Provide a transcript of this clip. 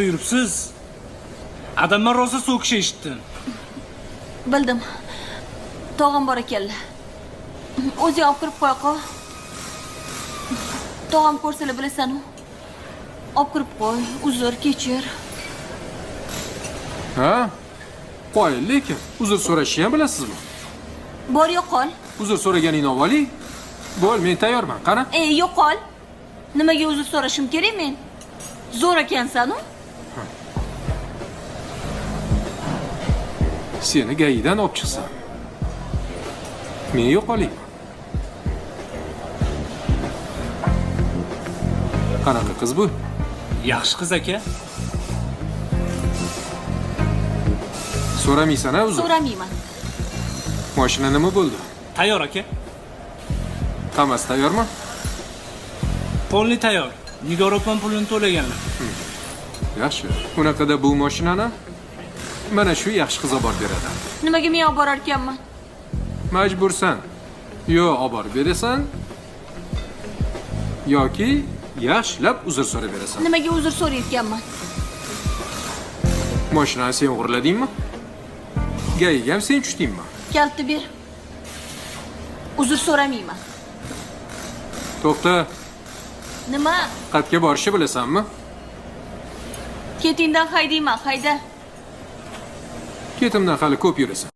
yuribsiz? Adamlar rosa so'kish eshitdim. Bildim. Tog'am bor ekanlar. O'zing olib kirib qo'y. Tog'am ko'rsalar bilasan-ku. Olib kirib qo'y. Uzr, kechir. Ha? Qo'y, lekin uzr so'rashni ham bilasizmi? Bor yo'qol. Uzr so'raganingni oling. Bo'l, men tayyorman. Qara. Yo'qol. Nimaga uzr so'rashim kerak men? Zo'r ekansan-ku. Seni gayidan olib chiqsam. Men yo'qolayman. Qanaqa qiz bu? Yaxshi qiz aka. So'ramaysan-a uzr? So'ramayman. Mashina nima bo'ldi? Tayyor aka. Hammasi tayyormi? Polni tayyor. Nigor opam pulini to'laganlar. Yaxshi. Unaqada bu mashinani mana shu yaxshi qiz olib borib beradi. Nimaga men olib borar ekanman? Majbursan. Yo olib borib berasan yoki yaxshilab uzr so'rab berasan. Nimaga uzr so'rayotganman? Mashinani sen o'g'irladingmi? Gayiga ham sen tushdingmi? Kaltni ber. Uzr so'ramayman. To'xta. Nima? Qatga borishni bilasanmi? Ketingdan haydayman, hayda. Ketimdan hali ko'p yurasan.